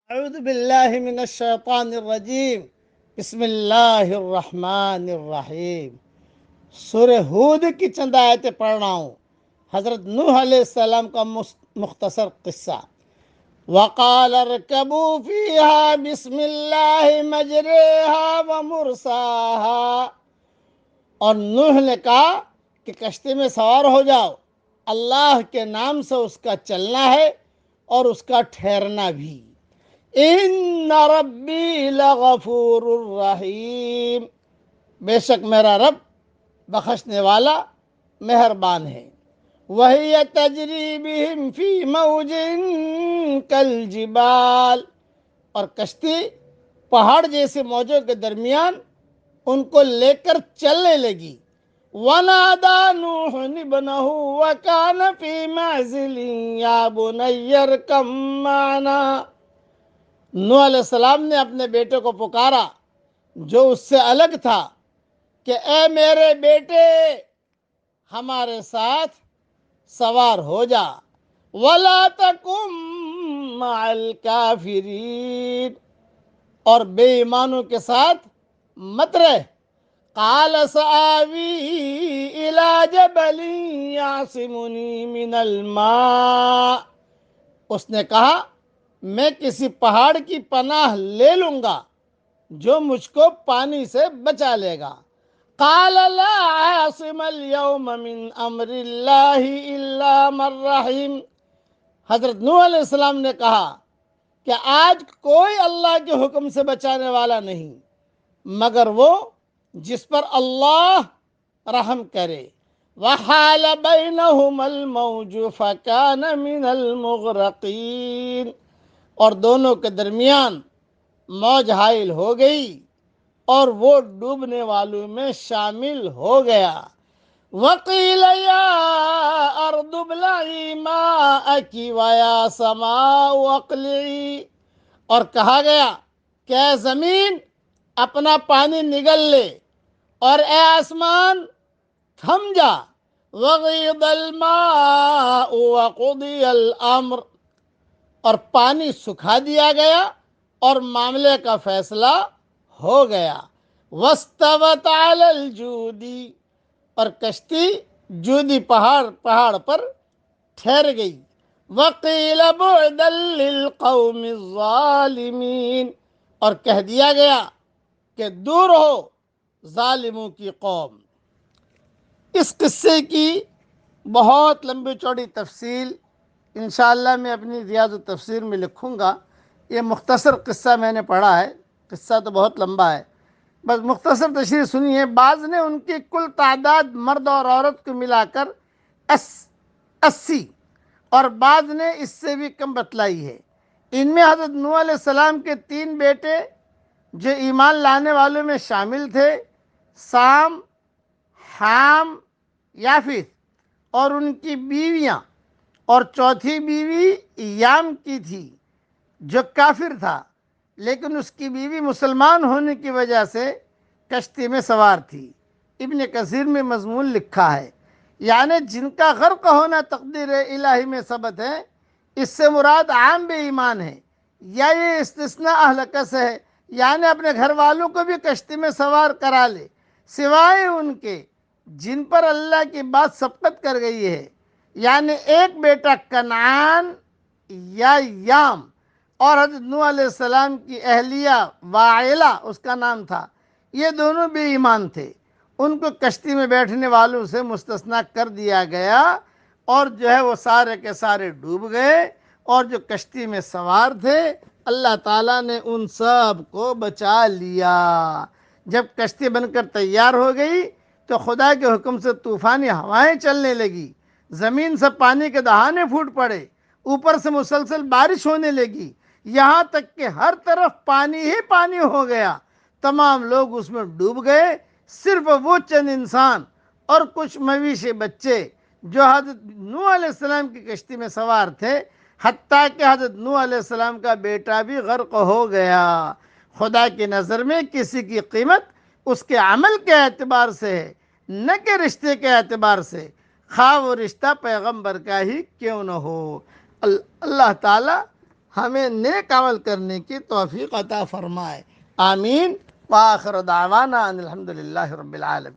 اعوذ باللہ من الشیطان الرجیم بسم اللہ الرحمن الرحیم۔ سورہ ہود کی چند آیتیں پڑھ رہا ہوں۔ حضرت نوح علیہ السلام کا مختصر قصہ۔ وقال اركبوا فيها بسم الله مجريها ومرساها، اور نوح نے کہا کہ کشتی میں سوار ہو جاؤ، اللہ کے نام سے اس کا چلنا ہے اور اس کا ٹھہرنا بھی۔ ان ربی لغفور الرحیم، بے شک میرا رب بخشنے والا مہربان ہے۔ وَهِيَ تَجْرِي بِهِمْ فِي مَوْجٍ كَالْجِبَالِ، اور کشتی پہاڑ جیسے موجوں کے درمیان ان کو لے کر چلنے لگی۔ وَنَادَى نُوحٌ ابْنَهُ وَكَانَ فِي مَعْزِلٍ يَا بُنَيَّ ارْكَب مَّعَنَا، نوح علیہ السلام نے اپنے بیٹے کو پکارا جو اس سے الگ تھا کہ اے میرے بیٹے ہمارے ساتھ سوار ہو جا۔ وَلَا تَكُن مَّعَ الْكَافِرِينَ، اور بے ایمانوں کے ساتھ مت رہ۔ قَالَ سَآوِي إِلَىٰ جَبَلٍ يَعْصِمُنِي مِنَ الْمَاءِ، اس نے کہا میں کسی پہاڑ کی پناہ لے لوں گا جو مجھ کو پانی سے بچا لے گا۔ قال لا عاصم اليوم من امر اللہ الا من رحم، حضرت نوح علیہ السلام نے کہا کہ آج کوئی اللہ کے حکم سے بچانے والا نہیں مگر وہ جس پر اللہ رحم کرے۔ وحال بینہما الموج فکان من المغرقین، اور دونوں کے درمیان موج حائل ہو گئی اور وہ ڈوبنے والوں میں شامل ہو گیا۔ وقیل یا ارض ابلعی ماءک ویا سماء اقلعی، اور کہا گیا کہ اے زمین اپنا پانی نگل لے اور اے آسمان تھم جا۔ وغیض الماء وقضی الامر، اور پانی سکھا دیا گیا اور معاملے کا فیصلہ ہو گیا۔ واستوت علی الجودی، اور کشتی جودی پہاڑ پر ٹھہر گئی۔ وقیل بعدا للقوم الظالمین، اور کہہ دیا گیا کہ دور ہو ظالموں کی قوم۔ اس قصے کی بہت لمبی چوڑی تفصیل انشاءاللہ میں اپنی ریاض التفسیر میں لکھوں گا۔ یہ مختصر قصہ میں نے پڑھا ہے، قصہ تو بہت لمبا ہے، بس مختصر تشریح سنیے۔ بعض نے ان کی کل تعداد مرد اور عورت کو ملا کر 80 اور بعض نے اس سے بھی کم بتلائی ہے۔ ان میں حضرت نوح علیہ السلام کے 3 بیٹے جو ایمان لانے والوں میں شامل تھے، سام، حام، یافث، اور ان کی بیویاں، اور چوتھی بیوی یام کی تھی جو کافر تھا لیکن اس کی بیوی مسلمان ہونے کی وجہ سے کشتی میں سوار تھی۔ ابن کثیر میں مضمون لکھا ہے، یعنی جن کا غرق ہونا تقدیر الہی میں ثبت ہے، اس سے مراد عام بے ایمان ہے، یا یہ استثناء اہل کس ہے، یعنی اپنے گھر والوں کو بھی کشتی میں سوار کرا لے سوائے ان کے جن پر اللہ کی بات سبقت کر گئی ہے، یعنی ایک بیٹا کنعان یا یام، اور حضرت نوح علیہ السلام کی اہلیہ وائلہ اس کا نام تھا، یہ دونوں بے ایمان تھے، ان کو کشتی میں بیٹھنے والوں سے مستثنیٰ کر دیا گیا، اور جو ہے وہ سارے کے سارے ڈوب گئے، اور جو کشتی میں سوار تھے اللہ تعالیٰ نے ان سب کو بچا لیا۔ جب کشتی بن کر تیار ہو گئی تو خدا کے حکم سے طوفانی ہوائیں چلنے لگی، زمین سے پانی کے دہانے پھوٹ پڑے، اوپر سے مسلسل بارش ہونے لگی، یہاں تک کہ ہر طرف پانی ہی پانی ہو گیا، تمام لوگ اس میں ڈوب گئے، صرف وہ چند انسان اور کچھ مویشی بچے جو حضرت نوح علیہ السلام کی کشتی میں سوار تھے، حتیٰ کہ حضرت نوح علیہ السلام کا بیٹا بھی غرق ہو گیا۔ خدا کی نظر میں کسی کی قیمت اس کے عمل کے اعتبار سے ہے، نہ کہ رشتے کے اعتبار سے، خواہ وہ رشتہ پیغمبر کا ہی کیوں نہ ہو۔ اللہ تعالیٰ ہمیں نیک عمل کرنے کی توفیق عطا فرمائے۔ آمین۔ وآخر دعوانا ان الحمدللہ رب العالمین۔